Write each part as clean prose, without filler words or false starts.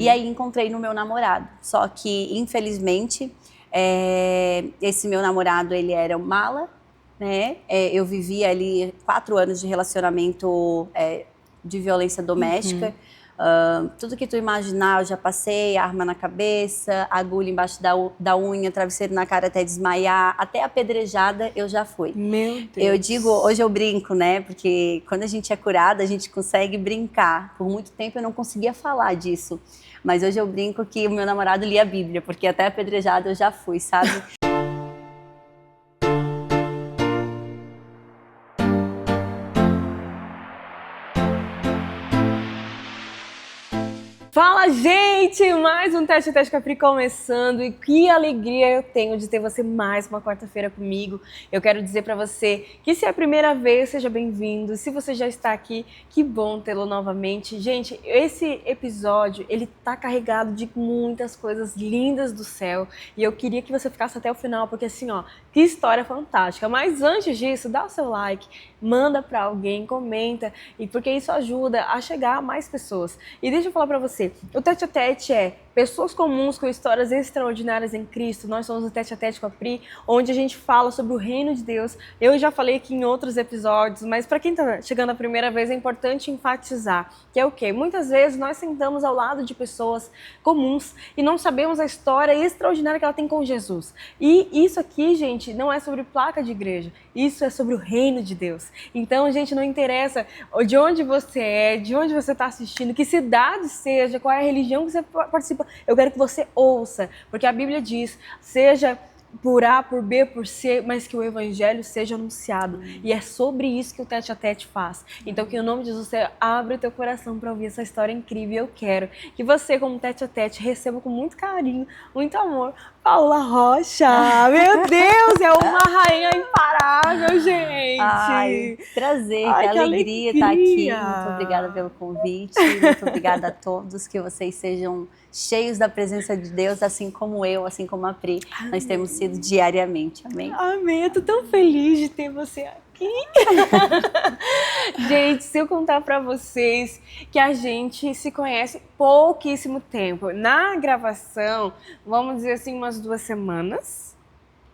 E aí encontrei no meu namorado. Só que, infelizmente, esse meu namorado, ele era um mala, né? Eu vivi ali 4 anos de relacionamento de violência doméstica. Tudo que tu imaginar, eu já passei, arma na cabeça, agulha embaixo da unha, travesseiro na cara até desmaiar, até apedrejada eu já fui. Meu Deus. Eu digo, hoje eu brinco, né? Porque quando a gente é curada, a gente consegue brincar. Por muito tempo eu não conseguia falar disso. Mas hoje eu brinco que o meu namorado lia a Bíblia, porque até apedrejada eu já fui, sabe? Fala, gente! Mais um Teste Capri começando e que alegria eu tenho de ter você mais uma quarta-feira comigo. Eu quero dizer pra você que se é a primeira vez, seja bem-vindo. Se você já está aqui, que bom tê-lo novamente. Gente, esse episódio, ele tá carregado de muitas coisas lindas do céu e eu queria que você ficasse até o final, porque assim, ó, que história fantástica. Mas antes disso, dá o seu like, manda pra alguém, comenta, e porque isso ajuda a chegar a mais pessoas. E deixa eu falar pra você, o Tete a Tete é pessoas comuns com histórias extraordinárias em Cristo. Nós somos o Tete a Tete com a Pri, onde a gente fala sobre o reino de Deus. Eu já falei aqui em outros episódios, mas para quem está chegando a primeira vez é importante enfatizar que é o quê? Muitas vezes nós sentamos ao lado de pessoas comuns e não sabemos a história extraordinária que ela tem com Jesus. E isso aqui, gente, não é sobre placa de igreja. Isso é sobre o reino de Deus. Então, gente, não interessa de onde você é, de onde você está assistindo, que cidade seja, qual é a religião que você participa. Eu quero que você ouça, porque a Bíblia diz, seja por A, por B, por C, mas que o evangelho seja anunciado. E é sobre isso que o Tete a Tete faz. Então, que em nome de Jesus, você abra o teu coração para ouvir essa história incrível. Eu quero que você, como Tete a Tete, receba com muito carinho, muito amor, Paula Rocha. Meu Deus, é uma rainha imparável, gente. Ai, prazer, Ai, que que alegria estar aqui. alegria. Muito obrigada pelo convite. Muito obrigada a todos, que vocês sejam cheios da presença de Deus, assim como eu, assim como a Pri. Amém. Nós temos sido diariamente. Amém? Amém. Eu tô tão feliz de ter você aqui. Gente, se eu contar pra vocês que a gente se conhece pouquíssimo tempo. Na gravação, vamos dizer assim, umas 2 semanas.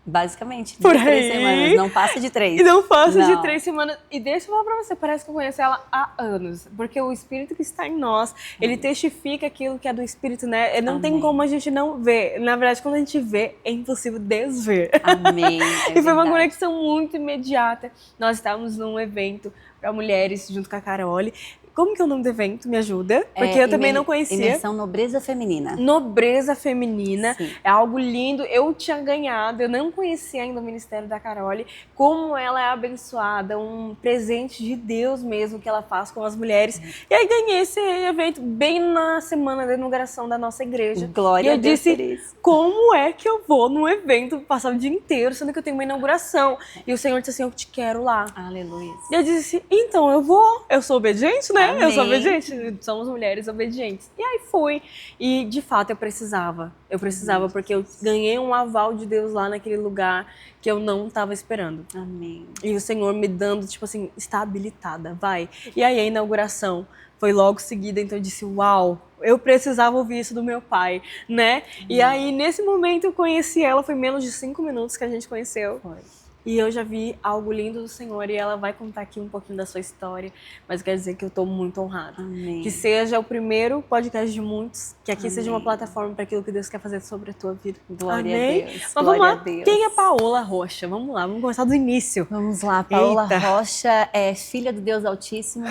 Basicamente, Por 2, 3 aí. semanas, não passa de 3. E não passa de Não. 3 semanas. E deixa eu falar pra você, parece que eu conheço ela há anos. Porque o Espírito que está em nós, ele testifica aquilo que é do Espírito, né? Não tem Amém. como a gente não ver. Na verdade, quando a gente vê, é impossível desver. Amém. E foi uma conexão muito imediata. Nós estávamos num evento para mulheres junto com a Carole. Como que é o nome do evento? Me ajuda? Porque eu também não conhecia. Imersão Nobreza Feminina. Nobreza Feminina. Sim. É algo lindo. Eu tinha ganhado, eu não conhecia ainda o Ministério da Carole, como ela é abençoada, um presente de Deus mesmo que ela faz com as mulheres. E aí ganhei esse evento bem na semana da inauguração da nossa igreja. Glória a Deus por disse, isso. como é que eu vou num evento passar o dia inteiro, sendo que eu tenho uma inauguração? E o Senhor disse assim, eu te quero lá. Aleluia. E eu disse, então eu vou. Eu sou obediente, né? Amém. Eu sou obediente. Somos mulheres obedientes. E aí fui. E de fato eu precisava. Eu precisava porque eu ganhei um aval de Deus lá naquele lugar que eu não estava esperando. Amém. E o Senhor me dando, tipo assim, está habilitada, vai. E aí a inauguração foi logo seguida, então eu disse, uau, eu precisava ouvir isso do meu pai, né? E aí nesse momento eu conheci ela, foi menos de 5 minutos que a gente conheceu. Foi. E eu já vi algo lindo do Senhor e ela vai contar aqui um pouquinho da sua história, mas quer dizer que eu estou muito honrada. Amém. Que seja o primeiro podcast de muitos, que aqui Amém. seja uma plataforma para aquilo que Deus quer fazer sobre a tua vida. Glória Amém? a Deus. Mas Glória vamos lá, a Deus. quem é Paola Rocha? Vamos lá, vamos começar do início. Vamos lá, Paola Eita. Rocha é filha do Deus Altíssimo,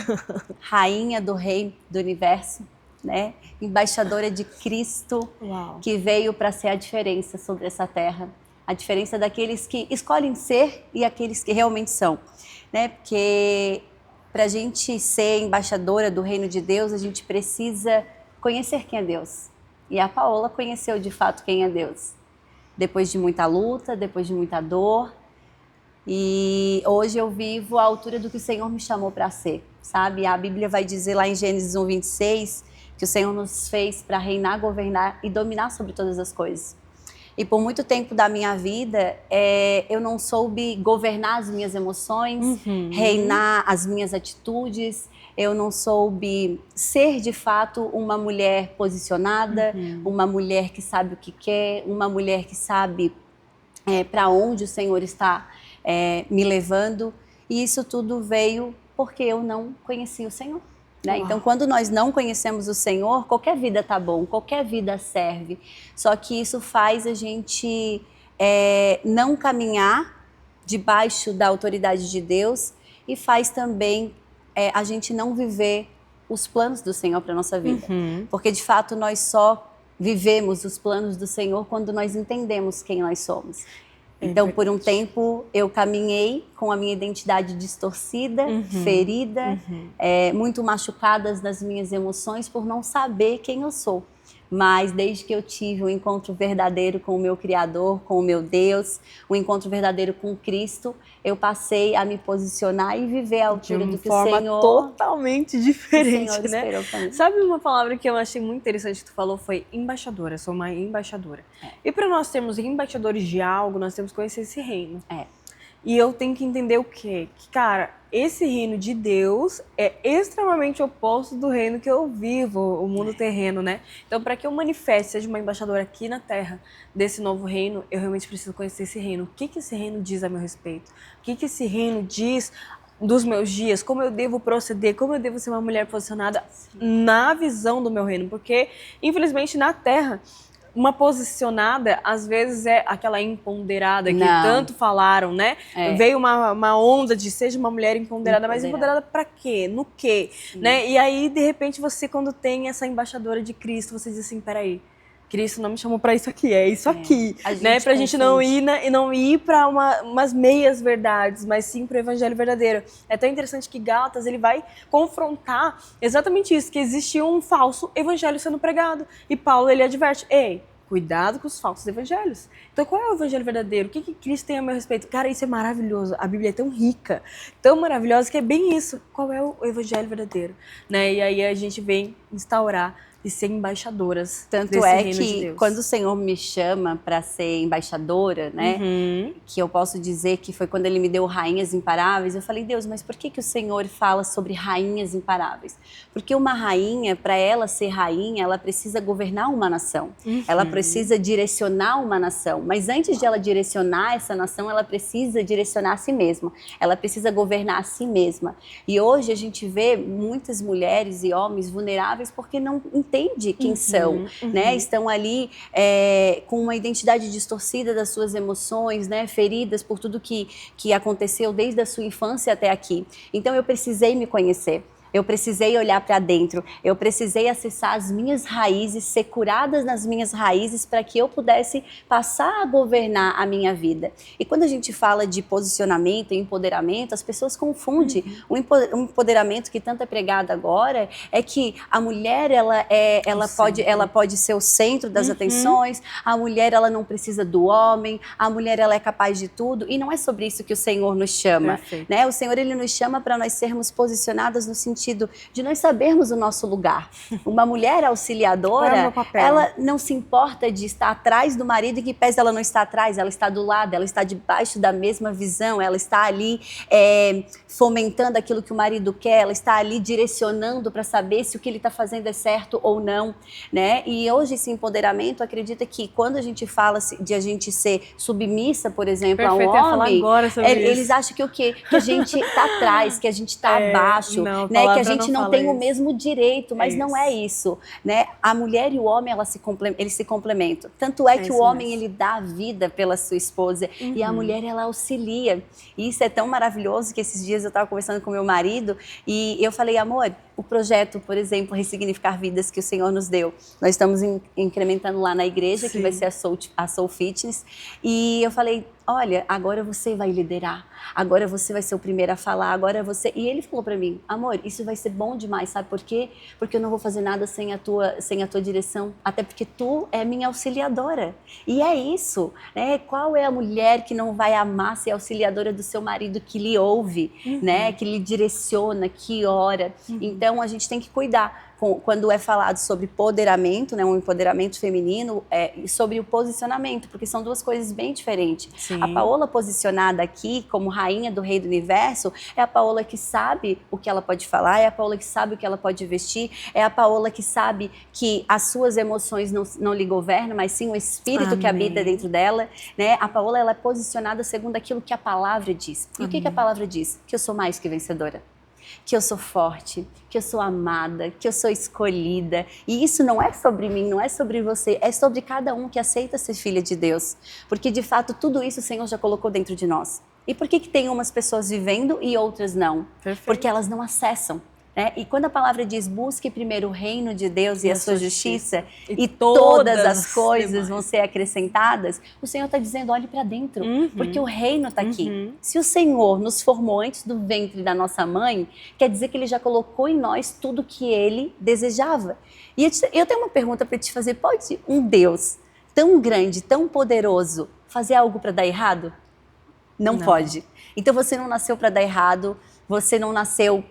rainha do Rei do Universo, né? Embaixadora de Cristo, Uau. que veio para ser a diferença sobre essa terra. A diferença daqueles que escolhem ser e aqueles que realmente são, né? Porque para a gente ser embaixadora do reino de Deus, a gente precisa conhecer quem é Deus. E a Paola conheceu de fato quem é Deus. Depois de muita luta, depois de muita dor. E hoje eu vivo à altura do que o Senhor me chamou para ser, sabe? A Bíblia vai dizer lá em Gênesis 1:26 que o Senhor nos fez para reinar, governar e dominar sobre todas as coisas. E por muito tempo da minha vida, eu não soube governar as minhas emoções, reinar as minhas atitudes. Eu não soube ser, de fato, uma mulher posicionada, uma mulher que sabe o que quer, uma mulher que sabe para onde o Senhor está me levando. E isso tudo veio porque eu não conhecia o Senhor. Né? Então, quando nós não conhecemos o Senhor, qualquer vida tá bom, qualquer vida serve. Só que isso faz a gente não caminhar debaixo da autoridade de Deus e faz também a gente não viver os planos do Senhor para nossa vida. Porque, de fato, nós só vivemos os planos do Senhor quando nós entendemos quem nós somos. Então, por um tempo, eu caminhei com a minha identidade distorcida, ferida, muito machucadas nas minhas emoções por não saber quem eu sou. Mas desde que eu tive um encontro verdadeiro com o meu Criador, com o meu Deus, um encontro verdadeiro com Cristo, eu passei a me posicionar e viver à altura do que o Senhor... De uma forma totalmente diferente, o Senhor né? esperou pra mim. Sabe uma palavra que eu achei muito interessante que tu falou? Foi embaixadora, sou uma embaixadora. E para nós sermos embaixadores de algo, nós temos que conhecer esse reino. E eu tenho que entender o quê? Que, cara, esse reino de Deus é extremamente oposto do reino que eu vivo, o mundo terreno, né? Então, para que eu manifeste, seja uma embaixadora aqui na Terra desse novo reino, eu realmente preciso conhecer esse reino. O que esse reino diz a meu respeito? O que esse reino diz dos meus dias? Como eu devo proceder? Como eu devo ser uma mulher posicionada na visão do meu reino? Porque, infelizmente, na Terra... Uma posicionada, às vezes, é aquela empoderada que tanto falaram, né? Veio uma onda de seja uma mulher empoderada, mas empoderada pra quê? No quê? Né? E aí, de repente, você, quando tem essa embaixadora de Cristo, você diz assim, peraí, Cristo não me chamou pra isso aqui, é isso aqui, né? Pra gente não ir pra umas meias verdades, mas sim pro evangelho verdadeiro. É tão interessante que Gálatas, ele vai confrontar exatamente isso, que existe um falso evangelho sendo pregado. E Paulo, ele adverte, ei, cuidado com os falsos evangelhos. Então, qual é o evangelho verdadeiro? O que Cristo tem a meu respeito? Cara, isso é maravilhoso. A Bíblia é tão rica, tão maravilhosa, que é bem isso. Qual é o evangelho verdadeiro? Né? E aí a gente vem instaurar e ser embaixadoras. Tanto é que quando o Senhor me chama para ser embaixadora, né, que eu posso dizer que foi quando Ele me deu rainhas imparáveis, eu falei, Deus, mas por que o Senhor fala sobre rainhas imparáveis? Porque uma rainha, para ela ser rainha, ela precisa governar uma nação, ela precisa direcionar uma nação, mas antes de ela direcionar essa nação, ela precisa direcionar a si mesma, ela precisa governar a si mesma. E hoje a gente vê muitas mulheres e homens vulneráveis porque não entende quem são, né? Estão ali com uma identidade distorcida das suas emoções, né? Feridas por tudo que aconteceu desde a sua infância até aqui. Então eu precisei me conhecer. Eu precisei olhar para dentro, eu precisei acessar as minhas raízes, ser curada nas minhas raízes para que eu pudesse passar a governar a minha vida. E quando a gente fala de posicionamento e empoderamento, as pessoas confundem. O empoderamento que tanto é pregado agora é que a mulher ela pode ser o centro das atenções, a mulher ela não precisa do homem, a mulher ela é capaz de tudo, e não é sobre isso que o Senhor nos chama. Né? O Senhor ele nos chama para nós sermos posicionadas no sentido de nós sabermos o nosso lugar. Uma mulher auxiliadora, ela não se importa de estar atrás do marido, em que pese ela não está atrás, ela está do lado, ela está debaixo da mesma visão, ela está ali fomentando aquilo que o marido quer, ela está ali direcionando para saber se o que ele está fazendo é certo ou não, né? E hoje esse empoderamento, acredita que quando a gente fala de a gente ser submissa, por exemplo, a um homem, eles acham que o quê? Que a gente está atrás, que a gente está abaixo, né? Que a gente não tem o mesmo direito, mas não é isso, né? A mulher e o homem, eles se complementam. Tanto é que o homem, ele dá a vida pela sua esposa e a mulher, ela auxilia. E isso é tão maravilhoso que esses dias eu estava conversando com meu marido e eu falei, amor, o projeto, por exemplo, Ressignificar Vidas que o Senhor nos deu, nós estamos incrementando lá na igreja, que vai ser a Soul Fitness, e eu falei, olha, agora você vai liderar, agora você vai ser o primeiro a falar, agora você... E ele falou para mim, amor, isso vai ser bom demais, sabe por quê? Porque eu não vou fazer nada sem a tua direção, até porque tu é minha auxiliadora. E é isso, né? Qual é a mulher que não vai amar ser auxiliadora do seu marido que lhe ouve, né? Que lhe direciona, que ora. Então a gente tem que cuidar. quando é falado sobre empoderamento, né, um empoderamento feminino, e sobre o posicionamento, porque são duas coisas bem diferentes. Sim. A Paola posicionada aqui como rainha do rei do universo é a Paola que sabe o que ela pode falar, é a Paola que sabe o que ela pode vestir, é a Paola que sabe que as suas emoções não lhe governam, mas sim o espírito Amém. que habita dentro dela, né? A Paola, ela é posicionada segundo aquilo que a palavra diz. E o que a palavra diz? Que eu sou mais que vencedora. Que eu sou forte, que eu sou amada, que eu sou escolhida. E isso não é sobre mim, não é sobre você, é sobre cada um que aceita ser filha de Deus. Porque, de fato, tudo isso o Senhor já colocou dentro de nós. E por que tem umas pessoas vivendo e outras não? Perfeito. Porque elas não acessam. Né? E quando a palavra diz, busque primeiro o reino de Deus e a sua justiça, e todas as coisas vão ser acrescentadas, o Senhor está dizendo, olhe para dentro, porque o reino está aqui. Se o Senhor nos formou antes do ventre da nossa mãe, quer dizer que Ele já colocou em nós tudo que Ele desejava. E eu tenho uma pergunta para te fazer, pode um Deus tão grande, tão poderoso, fazer algo para dar errado? Não pode. Então você não nasceu para dar errado, você não nasceu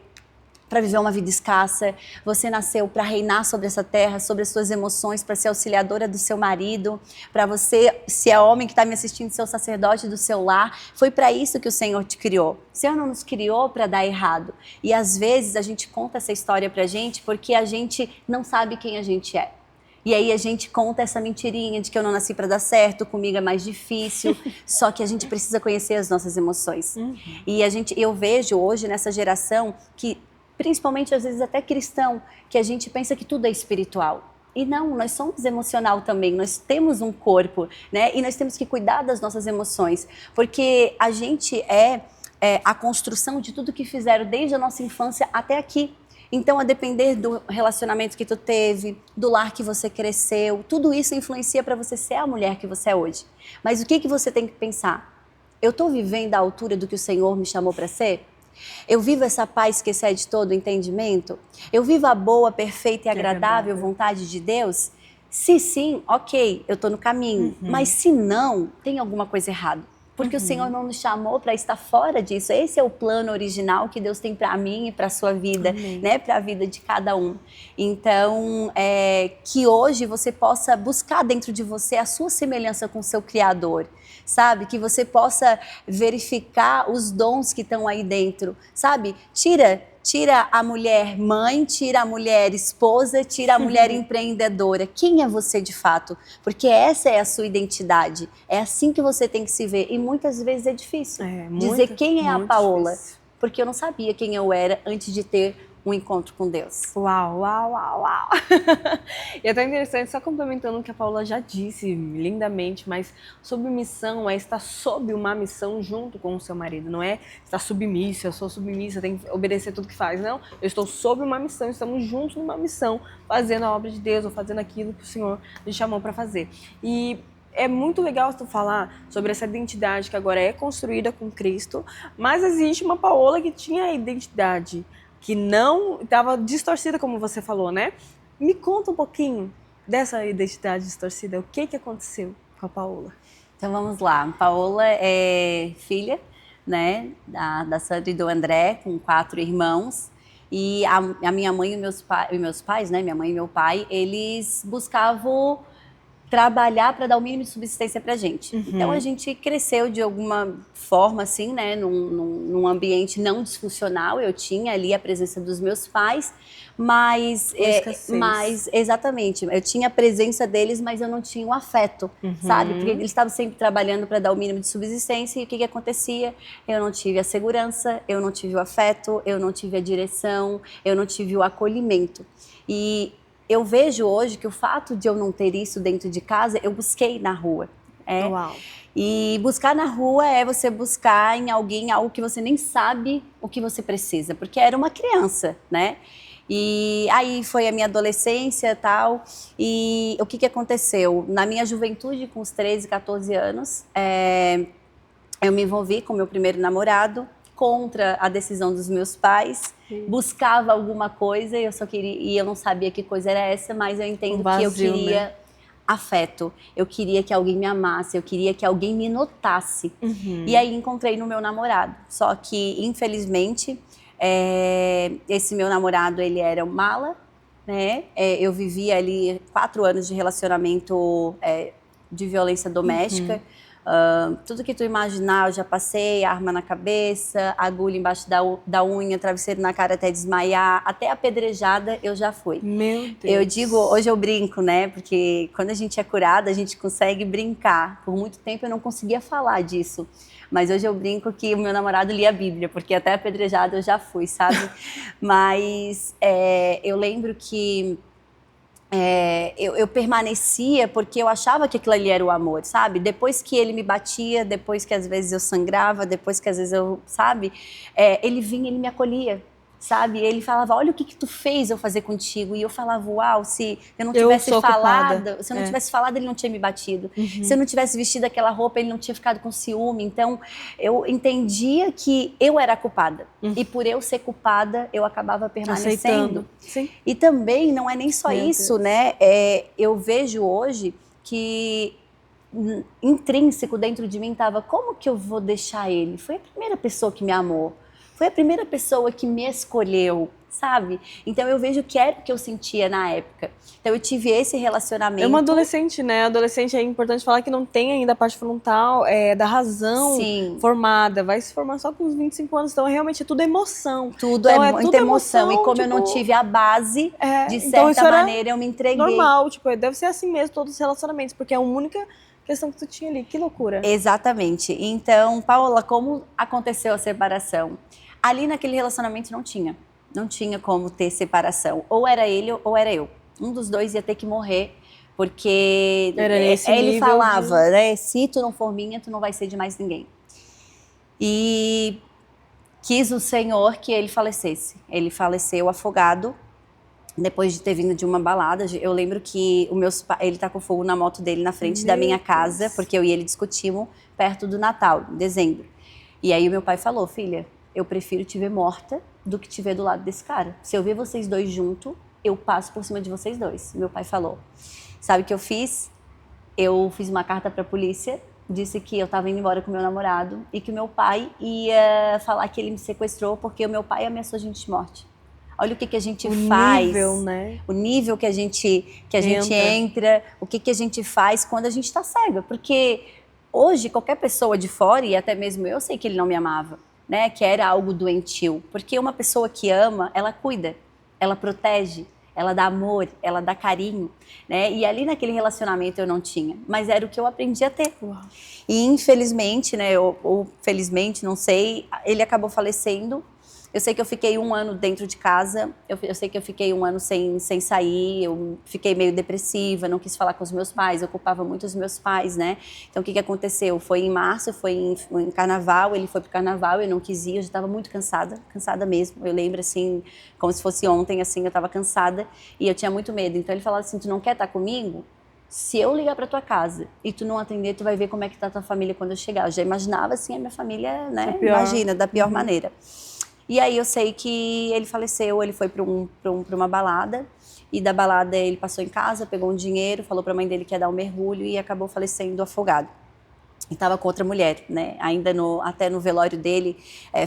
para viver uma vida escassa, você nasceu para reinar sobre essa terra, sobre as suas emoções, para ser auxiliadora do seu marido, para você, se é homem que está me assistindo, ser o sacerdote do seu lar. Foi para isso que o Senhor te criou. O Senhor não nos criou para dar errado. E às vezes a gente conta essa história para a gente porque a gente não sabe quem a gente é. E aí a gente conta essa mentirinha de que eu não nasci para dar certo, comigo é mais difícil, só que a gente precisa conhecer as nossas emoções. E eu vejo hoje nessa geração que, principalmente às vezes até cristão, que a gente pensa que tudo é espiritual. E não, nós somos emocional também, nós temos um corpo, né? E nós temos que cuidar das nossas emoções, porque a gente é a construção de tudo que fizeram desde a nossa infância até aqui. Então, a depender do relacionamento que tu teve, do lar que você cresceu, tudo isso influencia para você ser a mulher que você é hoje. Mas o que você tem que pensar? Eu estou vivendo à altura do que o Senhor me chamou para ser? Eu vivo essa paz que excede todo o entendimento? Eu vivo a boa, perfeita e agradável vontade de Deus? Se sim, ok, eu estou no caminho. Mas se não, tem alguma coisa errada. Porque o Senhor não nos chamou para estar fora disso. Esse é o plano original que Deus tem para mim e para a sua vida, né? Para a vida de cada um. Então, que hoje você possa buscar dentro de você a sua semelhança com o seu Criador, sabe? Que você possa verificar os dons que estão aí dentro, sabe? Tira a mulher mãe, tira a mulher esposa, tira a mulher empreendedora. Quem é você de fato? Porque essa é a sua identidade. É assim que você tem que se ver. E muitas vezes é difícil dizer quem é a Paola. Difícil. Porque eu não sabia quem eu era antes de ter um encontro com Deus. Uau, uau, uau, uau. E é até interessante, só complementando o que a Paola já disse lindamente, mas submissão é estar sob uma missão junto com o seu marido, não é estar submissa, eu sou submissa, tem que obedecer tudo que faz, não. Eu estou sob uma missão, estamos juntos numa missão, fazendo a obra de Deus, ou fazendo aquilo que o Senhor nos chamou para fazer. E é muito legal tu falar sobre essa identidade que agora é construída com Cristo, mas existe uma Paola que tinha a identidade que não estava distorcida, como você falou, né? Me conta um pouquinho dessa identidade distorcida. O que aconteceu com a Paola? Então vamos lá. Paola é filha, né, da Sandra e do André, com 4 irmãos. E a minha mãe e meus pais, né, minha mãe e meu pai, eles buscavam trabalhar para dar o mínimo de subsistência para a gente. Então a gente cresceu de alguma forma assim, né, num ambiente não disfuncional. Eu tinha ali a presença dos meus pais, mas exatamente, eu tinha a presença deles, mas eu não tinha o afeto, sabe? Porque eles estavam sempre trabalhando para dar o mínimo de subsistência. E o que acontecia? Eu não tive a segurança, eu não tive o afeto, eu não tive a direção, eu não tive o acolhimento. E eu vejo hoje que o fato de eu não ter isso dentro de casa, eu busquei na rua. Uau. E buscar na rua é você buscar em alguém algo que você nem sabe o que você precisa, porque era uma criança, né? E aí foi a minha adolescência e tal, e o que aconteceu? Na minha juventude, com os 13, 14 anos, eu me envolvi com meu primeiro namorado, contra a decisão dos meus pais, buscava alguma coisa e eu não sabia que coisa era essa, mas eu entendo que eu queria afeto, eu queria que alguém me amasse, eu queria que alguém me notasse. E aí encontrei no meu namorado, só que infelizmente esse meu namorado, ele era um mala, né? Eu vivi ali 4 anos de relacionamento de violência doméstica. Tudo que tu imaginar, eu já passei, arma na cabeça, agulha embaixo da unha, travesseiro na cara até desmaiar, até apedrejada eu já fui. Meu Deus. Eu digo, hoje eu brinco, né? Porque quando a gente é curada, a gente consegue brincar. Por muito tempo eu não conseguia falar disso. Mas hoje eu brinco que o meu namorado lia a Bíblia, porque até apedrejada eu já fui, sabe? Mas eu lembro que eu permanecia porque eu achava que aquilo ali era o amor, sabe? Depois que ele me batia, depois que às vezes eu sangrava, depois que às vezes eu, sabe? Ele vinha, ele me acolhia, sabe? Ele falava, olha o que tu fez eu fazer contigo. E eu falava, uau, se eu não tivesse falado, se eu não tivesse falado, ele não tinha me batido. Se eu não tivesse vestido aquela roupa, ele não tinha ficado com ciúme. Então, eu entendia que eu era a culpada. E por eu ser culpada, eu acabava permanecendo. Sim. E também não é nem só isso, né? Eu vejo hoje que intrínseco dentro de mim estava, como que eu vou deixar ele? Foi a primeira pessoa que me amou. Foi a primeira pessoa que me escolheu, sabe? Então eu vejo que era o que eu sentia na época. Então eu tive esse relacionamento. É uma adolescente, né? Adolescente é importante falar que não tem ainda a parte frontal da razão formada. Vai se formar só com uns 25 anos. Então realmente é tudo emoção. Tudo então, é muita emoção. E como tipo, eu não tive a base, de então certa maneira eu me entreguei. Normal, tipo, deve ser assim mesmo todos os relacionamentos, porque é a única questão que tu tinha ali. Que loucura. Exatamente. Então, Paola, como aconteceu a separação? Ali naquele relacionamento não tinha como ter separação. Ou era ele ou era eu. Um dos dois ia ter que morrer, porque ele falava, né? Se tu não for minha, tu não vai ser de mais ninguém. E quis o Senhor que ele falecesse. Ele faleceu afogado, depois de ter vindo de uma balada. Eu lembro que ele tá com fogo na moto dele na frente da minha casa, porque eu e ele discutimos perto do Natal, em dezembro. E aí o meu pai falou, filha, eu prefiro te ver morta do que te ver do lado desse cara. Se eu ver vocês dois juntos, eu passo por cima de vocês dois. Meu pai falou. Sabe o que eu fiz? Eu fiz uma carta para a polícia, disse que eu estava indo embora com meu namorado e que o meu pai ia falar que ele me sequestrou porque o meu pai ameaçou a gente de morte. Olha o que a gente faz. O nível, né? O nível que a gente entra, o que a gente faz quando a gente está cega. Porque hoje, qualquer pessoa de fora, e até mesmo eu sei que ele não me amava, né, que era algo doentio, porque uma pessoa que ama, ela cuida, ela protege, ela dá amor, ela dá carinho, né, e ali naquele relacionamento eu não tinha, mas era o que eu aprendi a ter. Uau. E infelizmente, né, ou felizmente, não sei, ele acabou falecendo. Eu sei que eu fiquei 1 ano dentro de casa, eu sei que eu fiquei 1 ano sem sair, eu fiquei meio depressiva, não quis falar com os meus pais, eu culpava muito os meus pais, né? Então o que aconteceu? Foi em março, foi em carnaval, ele foi pro carnaval, eu não quis ir, eu já estava muito cansada mesmo. Eu lembro assim, como se fosse ontem, assim, eu estava cansada e eu tinha muito medo. Então ele falava assim, tu não quer estar comigo? Se eu ligar para tua casa e tu não atender, tu vai ver como é que tá a tua família quando eu chegar. Eu já imaginava assim a minha família, né? Imagina, da pior maneira. E aí eu sei que ele faleceu, ele foi para uma balada, e da balada ele passou em casa, pegou um dinheiro, falou para a mãe dele que ia dar um mergulho e acabou falecendo afogado. E estava com outra mulher, né? Até no velório dele,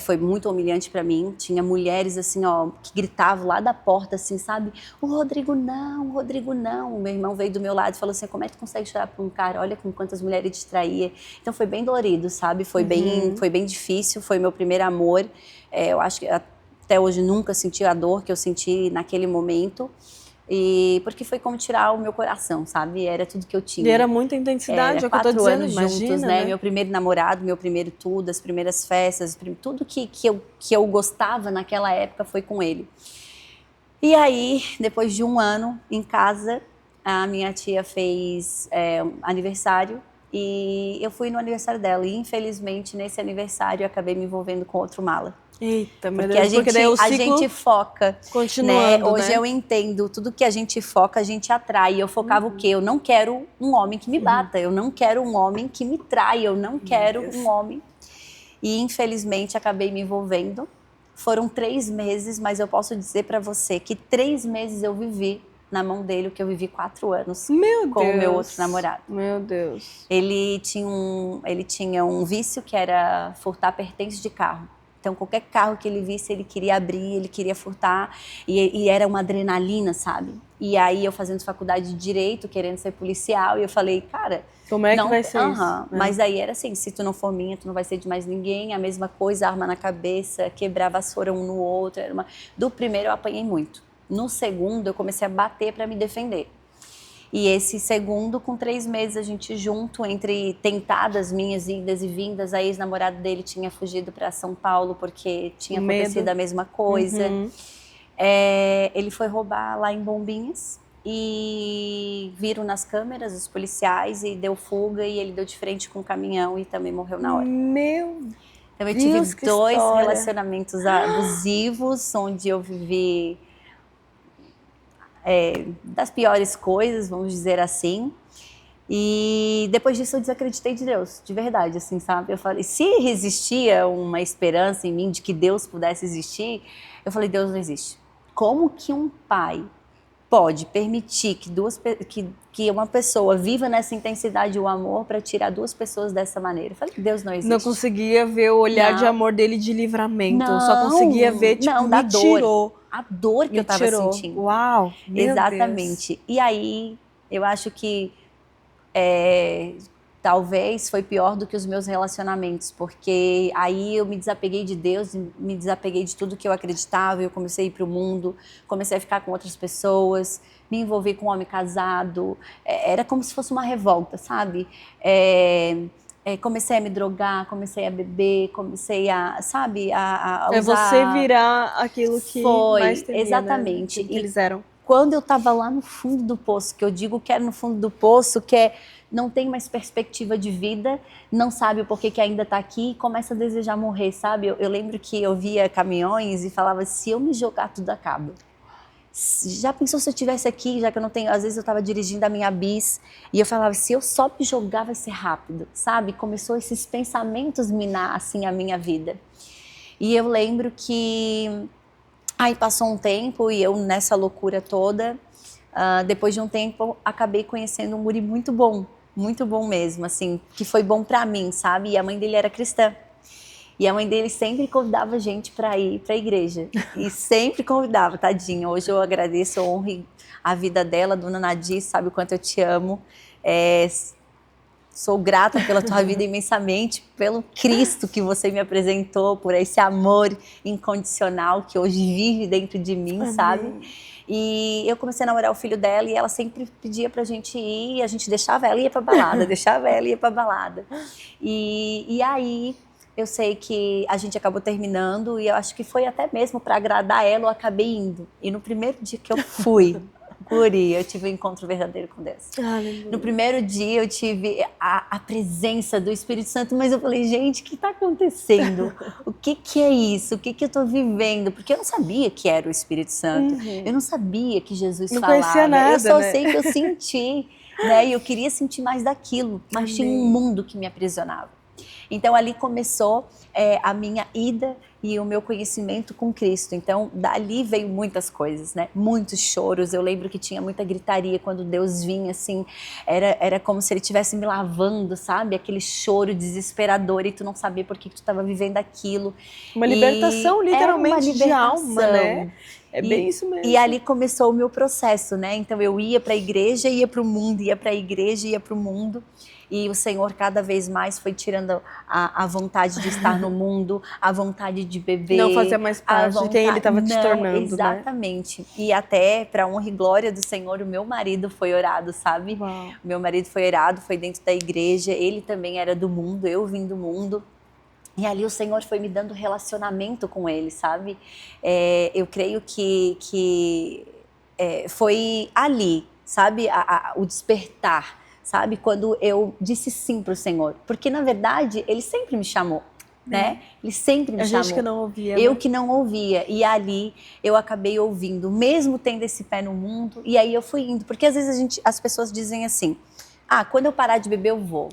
foi muito humilhante para mim. Tinha mulheres assim, ó, que gritavam lá da porta, assim, sabe? O Rodrigo não, o Rodrigo não. O meu irmão veio do meu lado e falou assim, como é que tu consegue chorar por um cara? Olha com quantas mulheres ele distraía. Então foi bem dolorido, sabe? Foi bem difícil, foi meu primeiro amor. Eu acho que até hoje nunca senti a dor que eu senti naquele momento. E porque foi como tirar o meu coração, sabe? Era tudo que eu tinha. E era muita intensidade, é o que eu tô dizendo, anos imagina, juntos, né? Meu primeiro namorado, meu primeiro tudo, as primeiras festas, tudo que eu gostava naquela época foi com ele. E aí, depois de 1 ano em casa, a minha tia fez aniversário e eu fui no aniversário dela. E infelizmente, nesse aniversário, eu acabei me envolvendo com outro mala. Eita, meu Deus, porque daí a gente foca, continuando, né? Hoje eu entendo, tudo que a gente foca, a gente atrai. E eu focava o quê? Eu não quero um homem que me bata, eu não quero um homem que me traia, eu não quero um homem. E infelizmente acabei me envolvendo. Foram 3 meses, mas eu posso dizer para você que 3 meses eu vivi na mão dele, o que eu vivi 4 anos com o meu outro namorado. Meu Deus. Ele tinha um vício que era furtar pertences de carro. Então, qualquer carro que ele visse, ele queria abrir, ele queria furtar. E era uma adrenalina, sabe? E aí, eu fazendo faculdade de Direito, querendo ser policial, e eu falei, cara... Como é que vai ser isso? Mas aí era assim, se tu não for minha, tu não vai ser de mais ninguém. A mesma coisa, arma na cabeça, quebrar vassoura um no outro. Do primeiro, eu apanhei muito. No segundo, eu comecei a bater para me defender. E esse segundo, com 3 meses, a gente junto, entre tentadas minhas idas e vindas, a ex-namorada dele tinha fugido para São Paulo porque tinha acontecido a mesma coisa. Ele foi roubar lá em Bombinhas e viram nas câmeras os policiais e deu fuga e ele deu de frente com um caminhão e também morreu na hora. Então eu tive 2 relacionamentos abusivos, onde eu vivi... das piores coisas, vamos dizer assim. E depois disso eu desacreditei de Deus, de verdade, assim, sabe? Eu falei, se existia uma esperança em mim de que Deus pudesse existir, eu falei, Deus não existe. Como que um pai pode permitir que uma pessoa viva nessa intensidade o amor para tirar 2 pessoas dessa maneira? Eu falei, Deus não existe. Não conseguia ver o olhar de amor dele de livramento, só conseguia ver, tipo, da dor. A dor que eu estava sentindo. Uau! Exatamente. Deus. E aí, eu acho que talvez foi pior do que os meus relacionamentos, porque aí eu me desapeguei de Deus, me desapeguei de tudo que eu acreditava, eu comecei a ir para o mundo, comecei a ficar com outras pessoas, me envolvi com um homem casado, era como se fosse uma revolta, sabe? Comecei a me drogar, comecei a beber, comecei a, sabe, a usar... você virar aquilo que mais temia, exatamente. Né? Que eles eram. Quando eu estava lá no fundo do poço, que eu digo que era no fundo do poço, não tem mais perspectiva de vida, não sabe o porquê que ainda está aqui e começa a desejar morrer, sabe? Eu lembro que eu via caminhões e falava, se eu me jogar, tudo acaba. Já pensou se eu estivesse aqui, já que eu não tenho... Às vezes eu estava dirigindo a minha bis e eu falava, se eu só me jogar vai ser rápido, sabe? Começou esses pensamentos minar assim a minha vida. E eu lembro que... Aí passou um tempo e eu nessa loucura toda, depois de um tempo, acabei conhecendo um guri muito bom mesmo, assim, que foi bom pra mim, sabe? E a mãe dele era cristã. E a mãe dele sempre convidava a gente para ir para a igreja. E sempre convidava, tadinha. Hoje eu agradeço, eu honro a vida dela, dona Nadir, sabe o quanto eu te amo. Sou grata pela tua vida imensamente, pelo Cristo que você me apresentou, por esse amor incondicional que hoje vive dentro de mim, Amém. Sabe? E eu comecei a namorar o filho dela e ela sempre pedia pra gente ir, a gente deixava ela e ia pra balada, deixava ela e ia pra balada. E aí... Eu sei que a gente acabou terminando e eu acho que foi até mesmo para agradar ela, eu acabei indo. E no primeiro dia que eu fui, guri, eu tive um encontro verdadeiro com Deus. No primeiro dia eu tive a presença do Espírito Santo, mas eu falei, gente, o que está acontecendo? O que é isso? O que eu estou vivendo? Porque eu não sabia que era o Espírito Santo. Eu não sabia que Jesus falava. Não conhecia nada, eu só né? sei que eu senti, né? E eu queria sentir mais daquilo, mas tinha um mundo que me aprisionava. Então, ali começou a minha ida e o meu conhecimento com Cristo. Então, dali veio muitas coisas, né? Muitos choros. Eu lembro que tinha muita gritaria quando Deus vinha, assim. Era como se Ele estivesse me lavando, sabe? Aquele choro desesperador e tu não sabia por que tu estava vivendo aquilo. Uma libertação, literalmente, de alma, né? É bem isso mesmo. E ali começou o meu processo, né? Então, eu ia para a igreja, ia para o mundo, ia para a igreja, ia para o mundo. E o Senhor cada vez mais foi tirando a vontade de estar no mundo, a vontade de beber. Não fazer mais parte de quem Ele estava te tornando, exatamente. Né? E até, para honra e glória do Senhor, o meu marido foi orado, sabe? Uau. O meu marido foi orado, foi dentro da igreja. Ele também era do mundo, eu vim do mundo. E ali o Senhor foi me dando relacionamento com Ele, sabe? Eu creio que foi ali, sabe? O despertar. Sabe? Quando eu disse sim para o Senhor. Porque, na verdade, Ele sempre me chamou, né? Ele sempre me chamou. A gente que não ouvia. Eu né? que não ouvia. E ali eu acabei ouvindo, mesmo tendo esse pé no mundo. E aí eu fui indo. Porque, às vezes, as pessoas dizem assim, quando eu parar de beber, eu vou.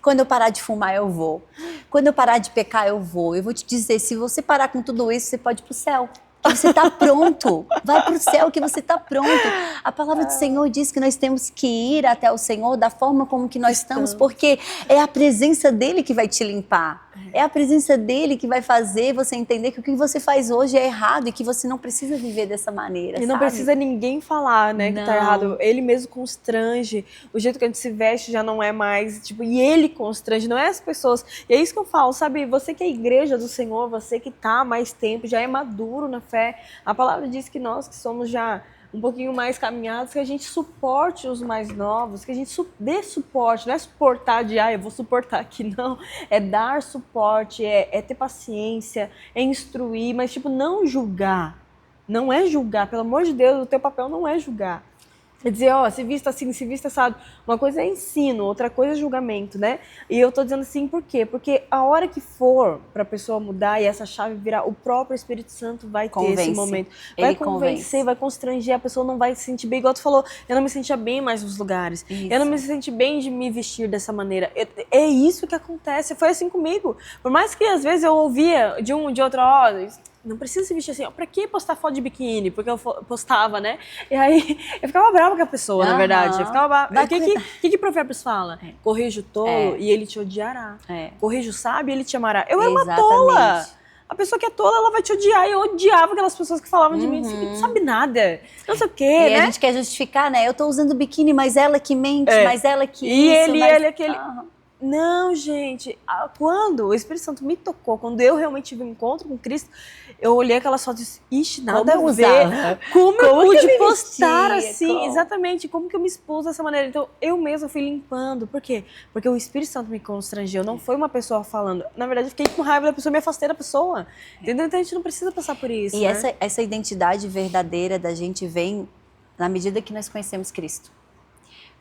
Quando eu parar de fumar, eu vou. Quando eu parar de pecar, eu vou. Eu vou te dizer, se você parar com tudo isso, você pode ir para o céu. que você está pronto. Vai para o céu que você está pronto. A palavra do Senhor diz que nós temos que ir até o Senhor da forma como que nós estamos, porque é a presença dele que vai te limpar. É a presença dele que vai fazer você entender que o que você faz hoje é errado e que você não precisa viver dessa maneira, E não sabe? precisa ninguém falar, né, que tá errado. Ele mesmo constrange. O jeito que a gente se veste já não é mais, tipo, e ele constrange, não é as pessoas. E é isso que eu falo, sabe? Você que é a igreja do Senhor, você que tá há mais tempo, já é maduro na fé. A palavra diz que nós que somos já um pouquinho mais caminhados, que a gente suporte os mais novos, que a gente dê suporte, não é suportar de, eu vou suportar aqui, não. É dar suporte, é ter paciência, é instruir, mas, tipo, não julgar. Não é julgar, pelo amor de Deus, o teu papel não é julgar. É dizer, se vista assim, se vista assado. Uma coisa é ensino, outra coisa é julgamento, né? E eu tô dizendo assim, por quê? Porque a hora que for pra pessoa mudar e essa chave virar, o próprio Espírito Santo vai ter esse momento. Vai convencer, vai constranger, a pessoa não vai se sentir bem. Igual tu falou, eu não me sentia bem mais nos lugares. Isso. Eu não me senti bem de me vestir dessa maneira. É isso que acontece, foi assim comigo. Por mais que às vezes eu ouvia de outro, não precisa se vestir assim, pra que postar foto de biquíni? Porque eu postava, né? E aí, eu ficava brava com a pessoa, na verdade. Eu ficava brava. O que Provérbios fala? Corrija o tolo e ele te odiará. Corrija o sábio e ele te amará. Eu era uma tola. A pessoa que é tola, ela vai te odiar. E eu odiava aquelas pessoas que falavam de mim, assim, não sabe nada, não sei o quê, e né? a gente quer justificar, né? Eu tô usando biquíni, mas ela que mente, mas ela que e isso. ele, aquele... Não, gente, quando o Espírito Santo me tocou, quando eu realmente tive um encontro com Cristo, eu olhei aquela foto e disse, ixi, nada a ver. Como eu pude postar assim? Exatamente, como que eu me expus dessa maneira? Então, eu mesma fui limpando. Por quê? Porque o Espírito Santo me constrangeu, não foi uma pessoa falando. Na verdade, eu fiquei com raiva da pessoa, me afastei da pessoa. Entendeu? Então, a gente não precisa passar por isso, E né? essa identidade verdadeira da gente vem na medida que nós conhecemos Cristo.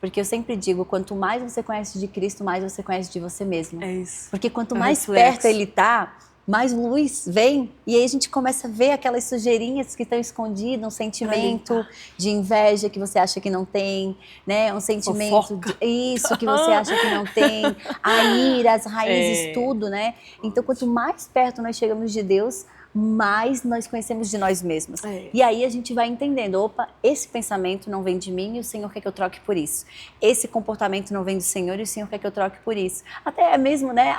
Porque eu sempre digo, quanto mais você conhece de Cristo, mais você conhece de você mesmo. É isso. Porque quanto mais perto ele tá, mais luz vem. E aí a gente começa a ver aquelas sujeirinhas que estão escondidas, um sentimento de inveja que você acha que não tem, né? Um sentimento de isso que você acha que não tem, a ira, as raízes, tudo, né? Então, quanto mais perto nós chegamos de Deus, mais nós conhecemos de nós mesmos. E aí a gente vai entendendo, opa, esse pensamento não vem de mim e o Senhor quer que eu troque por isso. Esse comportamento não vem do Senhor e o Senhor quer que eu troque por isso. Até mesmo, né,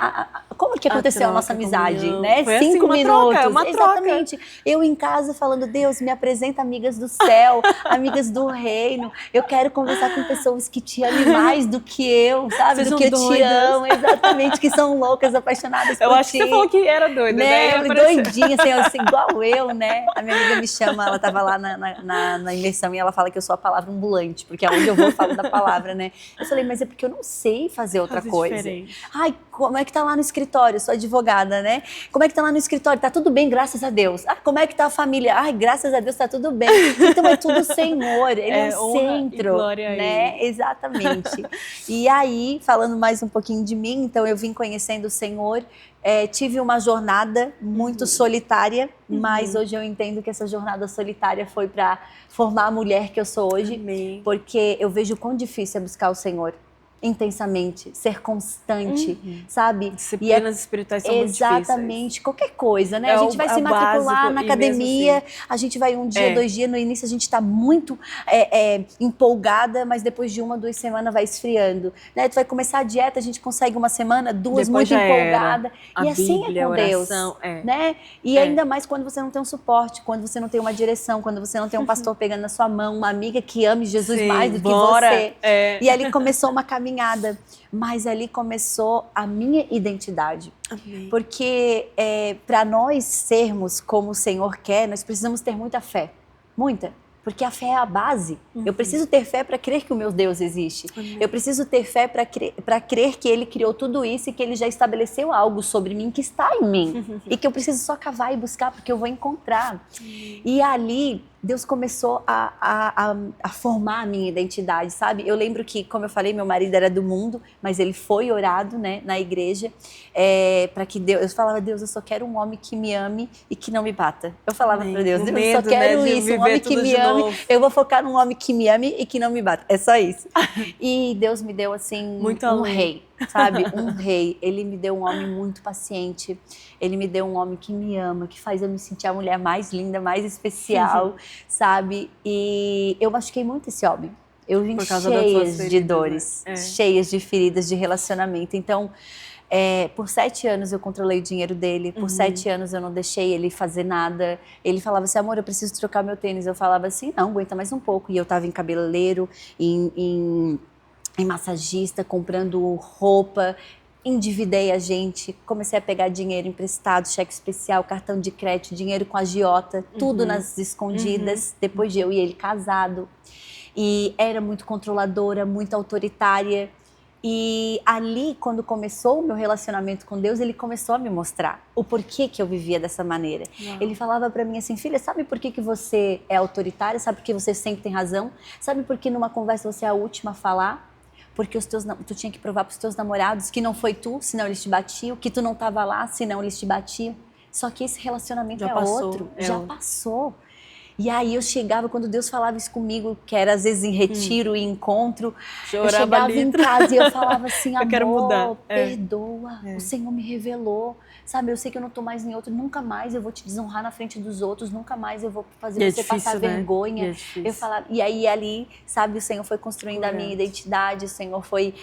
como que aconteceu a nossa amizade, né? Foi 5 assim, minutos. Uma exatamente. Troca. Eu em casa falando, Deus, me apresenta amigas do céu, amigas do reino. Eu quero conversar com pessoas que te amem mais do que eu, sabe? Vocês do que eu te amo, exatamente, que são loucas, apaixonadas por ti. Eu acho que você falou que era doida, né? Doidinha, assim, igual eu, né? A minha amiga me chama, ela tava lá na imersão e ela fala que eu sou a palavra ambulante, porque aonde eu vou eu falo da palavra, né? Eu falei, mas é porque eu não sei fazer outra coisa. Diferente. Ai, como é que tá lá no escritório? Eu sou advogada, né? Como é que tá lá no escritório? Tá tudo bem, graças a Deus. Ah, como é que tá a família? Ai, graças a Deus tá tudo bem. Então é tudo o Senhor, Ele é o centro, né? Exatamente. E aí, falando mais um pouquinho de mim, então eu vim conhecendo o Senhor. Tive uma jornada muito solitária, mas hoje eu entendo que essa jornada solitária foi para formar a mulher que eu sou hoje. Amém. Porque eu vejo o quão difícil é buscar o Senhor intensamente, ser constante, sabe? Disciplinas espirituais são muito difíceis. Exatamente, qualquer coisa, né? A gente vai se matricular na academia, assim, a gente vai um dia, 2 dias, no início a gente está muito empolgada, mas depois de 1, 2 semanas vai esfriando, né? Tu vai começar a dieta, a gente consegue 1 semana, 2 muito empolgada, e assim é com Deus, né? E ainda mais quando você não tem um suporte, quando você não tem uma direção, quando você não tem um pastor pegando na sua mão, uma amiga que ame Jesus mais do que você. E ali começou uma caminhada, mas ali começou a minha identidade. Amém. Porque para nós sermos como o Senhor quer, nós precisamos ter muita fé, muita. Porque a fé é a base. Eu preciso ter fé para crer que o meu Deus existe. Eu preciso ter fé para crer que Ele criou tudo isso e que Ele já estabeleceu algo sobre mim que está em mim. E que eu preciso só cavar e buscar porque eu vou encontrar. E ali Deus começou a formar a minha identidade, sabe? Eu lembro que, como eu falei, meu marido era do mundo, mas ele foi orado, né, na igreja, para que Deus... Eu falava, Deus, eu só quero um homem que me ame e que não me bata. Eu falava para Deus, Deus, eu só quero isso, um homem que me ame, eu vou focar num homem que me ame e que não me bata. É só isso. E Deus me deu, assim, um rei. sabe? Um rei. Ele me deu um homem muito paciente. Ele me deu um homem que me ama, que faz eu me sentir a mulher mais linda, mais especial, sabe? E eu machuquei muito esse homem. Eu vim cheias de dores, né? Cheias de feridas de relacionamento. Então, por 7 anos eu controlei o dinheiro dele, por 7 anos eu não deixei ele fazer nada. Ele falava assim, amor, eu preciso trocar meu tênis. Eu falava assim, não, aguenta mais um pouco. E eu tava em cabeleireiro, em massagista, comprando roupa, endividei a gente, comecei a pegar dinheiro emprestado, cheque especial, cartão de crédito, dinheiro com agiota, tudo nas escondidas, depois de eu e ele casado. E era muito controladora, muito autoritária. E ali, quando começou o meu relacionamento com Deus, ele começou a me mostrar o porquê que eu vivia dessa maneira. Uau. Ele falava pra mim assim, filha, sabe por que você é autoritária? Sabe por que você sempre tem razão? Sabe por que numa conversa você é a última a falar? Porque tu tinha que provar pros teus namorados que não foi tu, senão eles te batiam, que tu não tava lá, senão eles te batiam. Só que esse relacionamento já passou. Já passou. E aí eu chegava, quando Deus falava isso comigo, que era às vezes em retiro e encontro, eu chegava em casa e eu falava assim, amor, quero mudar. Perdoa, o Senhor me revelou, sabe, eu sei que eu não tô mais em outro, nunca mais eu vou te desonrar na frente dos outros, nunca mais eu vou fazer você passar vergonha. Eu falava, e aí ali, sabe, o Senhor foi construindo a minha identidade, o Senhor foi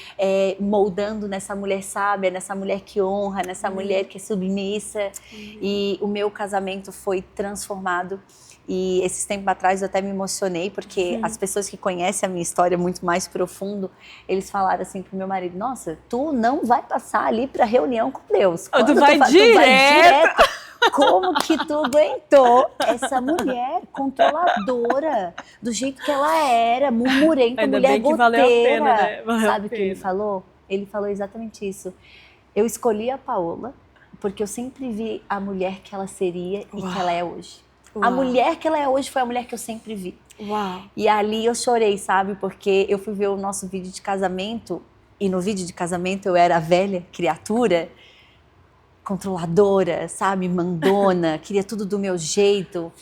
moldando nessa mulher sábia, nessa mulher que honra, nessa mulher que é submissa, e o meu casamento foi transformado. E esses tempos atrás eu até me emocionei, porque as pessoas que conhecem a minha história muito mais profundo, eles falaram assim pro meu marido, nossa, tu não vai passar ali pra reunião com Deus. Tu vai direto. Como que tu aguentou essa mulher controladora, do jeito que ela era, murmurenta, ainda mulher bem que goteira. Valeu a pena, né? Sabe o que ele falou? Ele falou exatamente isso. Eu escolhi a Paola porque eu sempre vi a mulher que ela seria e que ela é hoje. Uau. A mulher que ela é hoje foi a mulher que eu sempre vi. Uau. E ali eu chorei, sabe? Porque eu fui ver o nosso vídeo de casamento, e no vídeo de casamento eu era a velha criatura, controladora, sabe? Mandona, queria tudo do meu jeito.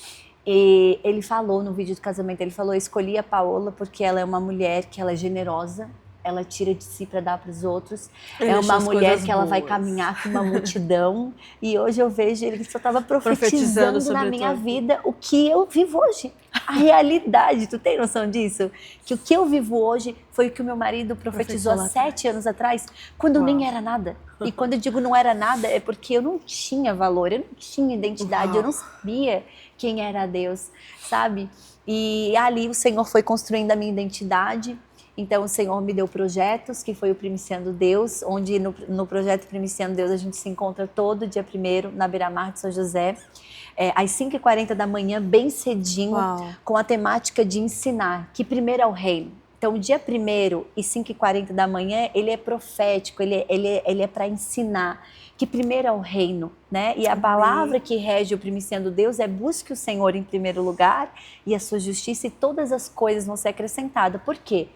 E ele falou no vídeo de casamento, ele falou, eu escolhi a Paola porque ela é uma mulher que ela é generosa, ela tira de si para dar para os outros. É uma mulher que ela vai caminhar com uma multidão. E hoje eu vejo ele só estava profetizando na minha vida o que eu vivo hoje. A realidade, tu tem noção disso? Que o que eu vivo hoje foi o que o meu marido profetizou há 7 anos atrás, quando nem era nada. E quando eu digo não era nada, é porque eu não tinha valor, eu não tinha identidade, eu não sabia quem era Deus, sabe? E ali o Senhor foi construindo a minha identidade. Então o Senhor me deu projetos, que foi o Primiciando Deus, onde no projeto Primiciando Deus a gente se encontra todo dia 1º na Beira-Mar de São José, às 5h40 da manhã, bem cedinho, com a temática de ensinar, que primeiro é o reino. Então o dia 1º e 5h40 da manhã, ele é profético, ele é para ensinar, que primeiro é o reino, né? E a palavra que rege o Primiciando Deus é busque o Senhor em primeiro lugar e a sua justiça, e todas as coisas vão ser acrescentadas. Por quê?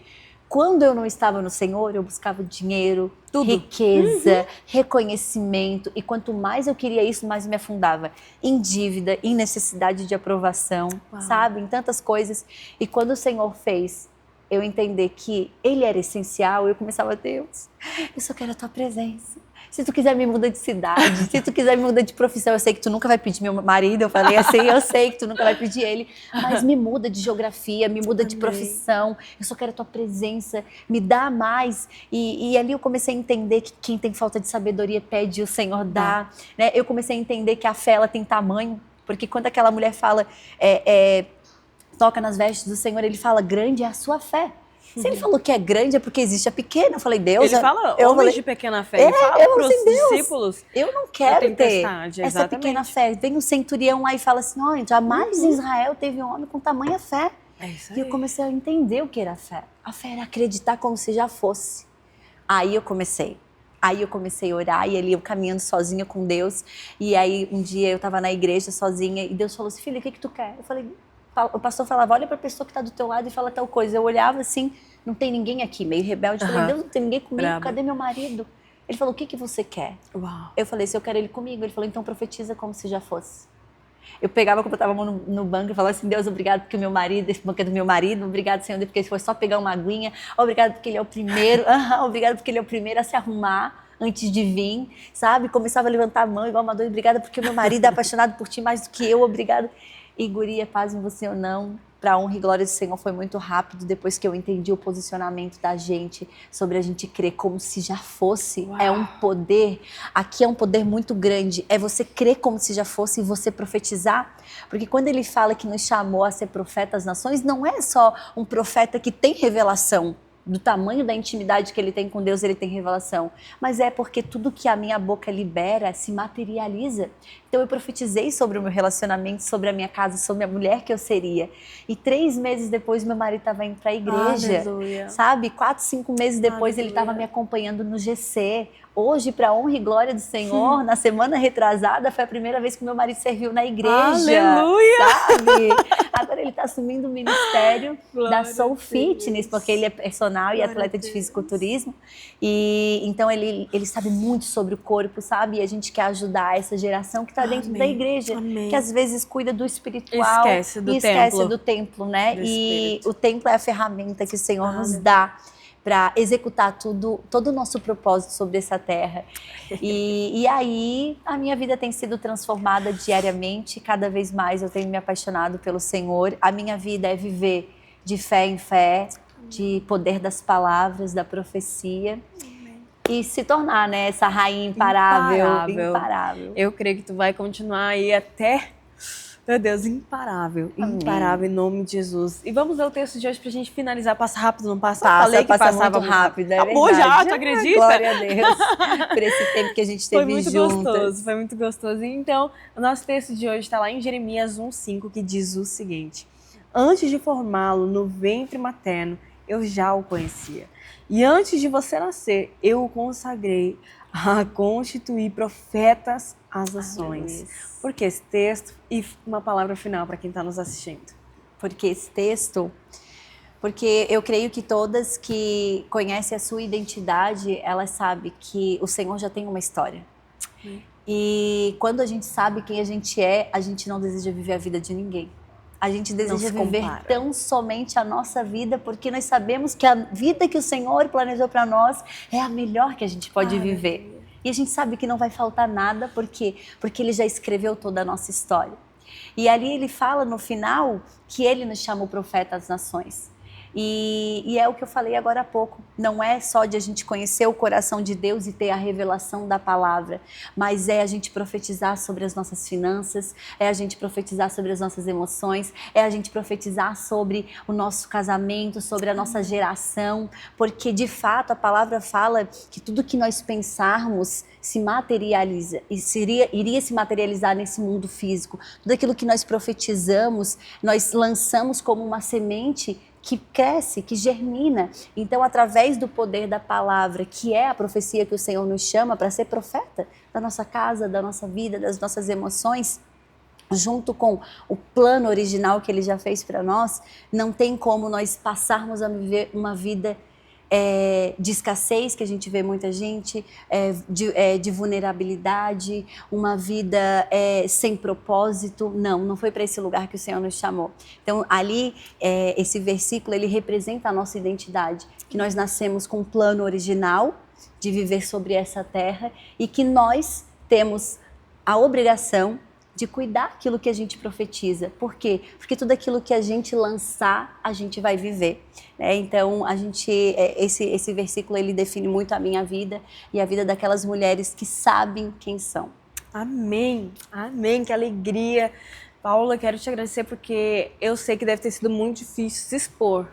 Quando eu não estava no Senhor, eu buscava dinheiro, riqueza, reconhecimento. E quanto mais eu queria isso, mais me afundava em dívida, em necessidade de aprovação, sabe? Em tantas coisas. E quando o Senhor fez eu entender que Ele era essencial, eu começava, Deus, eu só quero a Tua presença. Se tu quiser me mudar de cidade, se tu quiser me mudar de profissão, eu sei que tu nunca vai pedir meu marido, eu falei assim, eu sei que tu nunca vai pedir ele, mas me muda de geografia, me muda de profissão, eu só quero a tua presença, me dá mais. E ali eu comecei a entender que quem tem falta de sabedoria pede e o Senhor dá. Né? Eu comecei a entender que a fé ela tem tamanho, porque quando aquela mulher fala, toca nas vestes do Senhor, ele fala, grande é a sua fé. Se ele falou que é grande, é porque existe a pequena. Eu falei, Deus... Ele fala homens de pequena fé. Ele fala para os discípulos. Eu não quero ter essa pequena fé. Vem um centurião lá e fala assim, olha, jamais em Israel teve um homem com tamanha fé. É isso aí. E eu comecei a entender o que era a fé. A fé era acreditar como se já fosse. Aí eu comecei a orar, e ali eu caminhando sozinha com Deus. E aí um dia eu estava na igreja sozinha e Deus falou assim, filha, o que tu quer? Eu falei... O pastor falava, olha para a pessoa que está do teu lado e fala tal coisa. Eu olhava assim, não tem ninguém aqui, meio rebelde. Eu falei, Deus, não tem ninguém comigo, cadê meu marido? Ele falou, o que você quer? Uau. Eu falei, se eu quero ele comigo. Ele falou, então profetiza como se já fosse. Eu pegava, botava a mão no banco e falava assim, Deus, obrigado porque o meu marido, esse banco é do meu marido, obrigado, Senhor, porque ele foi só pegar uma aguinha, obrigado porque ele é o primeiro, obrigado porque ele é o primeiro a se arrumar antes de vir, sabe? Começava a levantar a mão igual uma doida, obrigada porque o meu marido é apaixonado por ti mais do que eu, obrigado. E guria, paz em você ou não, para a honra e glória do Senhor foi muito rápido, depois que eu entendi o posicionamento da gente, sobre a gente crer como se já fosse. Uau. É um poder, aqui é um poder muito grande, é você crer como se já fosse e você profetizar, porque quando ele fala que nos chamou a ser profeta às nações, não é só um profeta que tem revelação, do tamanho da intimidade que ele tem com Deus, ele tem revelação. Mas é porque tudo que a minha boca libera se materializa. Então eu profetizei sobre o meu relacionamento, sobre a minha casa, sobre a mulher que eu seria. E 3 meses depois meu marido estava indo para a igreja. Aleluia. Sabe? 4, 5 meses depois Aleluia. Ele estava me acompanhando no GC. Hoje, para a honra e glória do Senhor, na semana retrasada, foi a primeira vez que meu marido serviu na igreja. Aleluia! Sabe? Agora ele está assumindo o ministério da Soul Fitness, porque ele é personal e atleta de fisiculturismo. E então ele sabe muito sobre o corpo, sabe? E a gente quer ajudar essa geração que está dentro da igreja, que às vezes cuida do espiritual esquece do templo, né? E o templo é a ferramenta que o Senhor nos dá para executar todo o nosso propósito sobre essa terra. E aí a minha vida tem sido transformada diariamente, cada vez mais eu tenho me apaixonado pelo Senhor. A minha vida é viver de fé em fé, de poder das palavras, da profecia. E se tornar, né, essa rainha imparável. Eu creio que tu vai continuar aí até... Meu Deus, imparável. Amém. Imparável em nome de Jesus. E vamos ler o texto de hoje pra gente finalizar. Passa rápido, não passa? Falei que passava muito rápido. Acabou já, tu acredita? Glória a Deus. Por esse tempo que a gente teve juntas. Foi muito gostoso. Então, o nosso texto de hoje está lá em Jeremias 1:5, que diz o seguinte: antes de formá-lo no ventre materno, eu já o conhecia. E antes de você nascer, eu o consagrei a constituir profetas às nações. Por que esse texto? E uma palavra final para quem está nos assistindo. Porque esse texto? Porque eu creio que todas que conhecem a sua identidade, elas sabem que o Senhor já tem uma história. E quando a gente sabe quem a gente não deseja viver a vida de ninguém. A gente deseja viver tão somente a nossa vida, porque nós sabemos que a vida que o Senhor planejou para nós é a melhor que a gente pode viver. E a gente sabe que não vai faltar nada, por quê? Porque Ele já escreveu toda a nossa história. E ali Ele fala no final que Ele nos chamou profeta às nações. E é o que eu falei agora há pouco, não é só de a gente conhecer o coração de Deus e ter a revelação da palavra, mas é a gente profetizar sobre as nossas finanças, é a gente profetizar sobre as nossas emoções, é a gente profetizar sobre o nosso casamento, sobre a nossa geração, porque de fato a palavra fala que tudo que nós pensarmos se materializa e iria se materializar nesse mundo físico. Tudo aquilo que nós profetizamos, nós lançamos como uma semente que cresce, que germina. Então, através do poder da palavra, que é a profecia que o Senhor nos chama para ser profeta da nossa casa, da nossa vida, das nossas emoções, junto com o plano original que Ele já fez para nós, não tem como nós passarmos a viver uma vida de escassez, que a gente vê muita gente, de vulnerabilidade, uma vida sem propósito. Não foi para esse lugar que o Senhor nos chamou. Então ali, esse versículo, ele representa a nossa identidade, que nós nascemos com um plano original de viver sobre essa terra e que nós temos a obrigação de cuidar daquilo que a gente profetiza. Por quê? Porque tudo aquilo que a gente lançar, a gente vai viver. Né? Então, esse versículo, ele define muito a minha vida e a vida daquelas mulheres que sabem quem são. Amém, amém, que alegria. Paula, quero te agradecer porque eu sei que deve ter sido muito difícil se expor.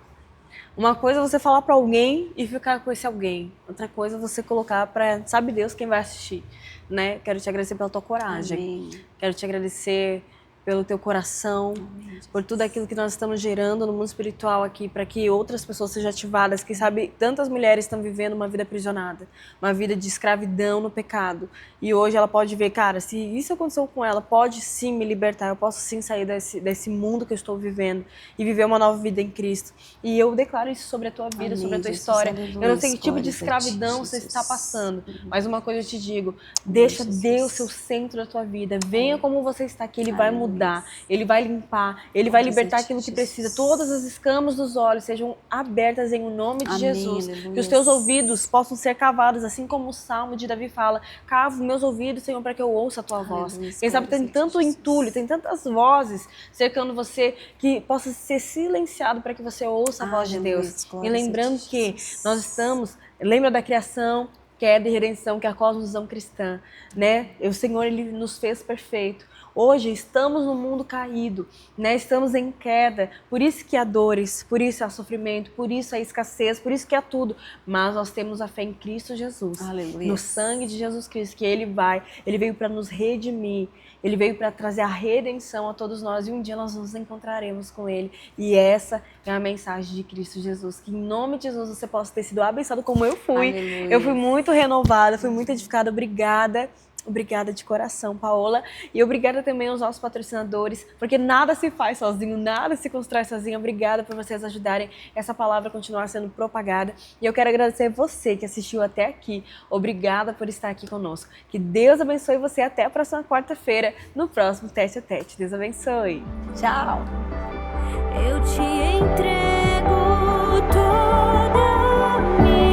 Uma coisa é você falar para alguém e ficar com esse alguém. Outra coisa é você colocar para, sabe Deus, quem vai assistir. Né? Quero te agradecer pela tua coragem. Amém. Quero te agradecer pelo teu coração, amém, por tudo aquilo que nós estamos gerando no mundo espiritual aqui, para que outras pessoas sejam ativadas, que sabe, tantas mulheres estão vivendo uma vida aprisionada, uma vida de escravidão no pecado, e hoje ela pode ver, cara, se isso aconteceu com ela, pode sim me libertar, eu posso sim sair desse mundo que eu estou vivendo e viver uma nova vida em Cristo. E eu declaro isso sobre a tua vida, amém, sobre a tua história. Aleluia, eu não sei que tipo de escravidão você está passando, mas uma coisa eu te digo, deixa Deus ser o centro da tua vida, venha como você está aqui, Ele vai mudar mudar, Ele vai limpar, Ele vai libertar aquilo que precisa. Todas as escamas dos olhos sejam abertas em nome de Jesus. Que os teus ouvidos possam ser cavados, assim como o Salmo de Davi fala, cavo meus ouvidos, Senhor, para que eu ouça a tua voz. Quem sabe tem tanto entulho, tem tantas vozes cercando você, que possa ser silenciado para que você ouça a voz de Deus. E lembrando que nós estamos, lembra da criação, queda e redenção, que é a cosmovisão cristã, né? O Senhor, Ele nos fez perfeito. Hoje estamos no mundo caído, né? Estamos em queda, por isso que há dores, por isso há sofrimento, por isso há escassez, por isso que há tudo. Mas nós temos a fé em Cristo Jesus, Aleluia. No sangue de Jesus Cristo, que Ele veio para nos redimir, Ele veio para trazer a redenção a todos nós, e um dia nós nos encontraremos com Ele. E essa é a mensagem de Cristo Jesus, que em nome de Jesus você possa ter sido abençoado como eu fui. Aleluia. Eu fui muito renovada, fui muito edificada. Obrigada de coração, Paola. E obrigada também aos nossos patrocinadores, porque nada se faz sozinho, nada se constrói sozinho. Obrigada por vocês ajudarem essa palavra a continuar sendo propagada. E eu quero agradecer você que assistiu até aqui. Obrigada por estar aqui conosco. Que Deus abençoe você até a próxima quarta-feira, no próximo Tete a Tete. Deus abençoe. Tchau. Eu te entrego toda a minha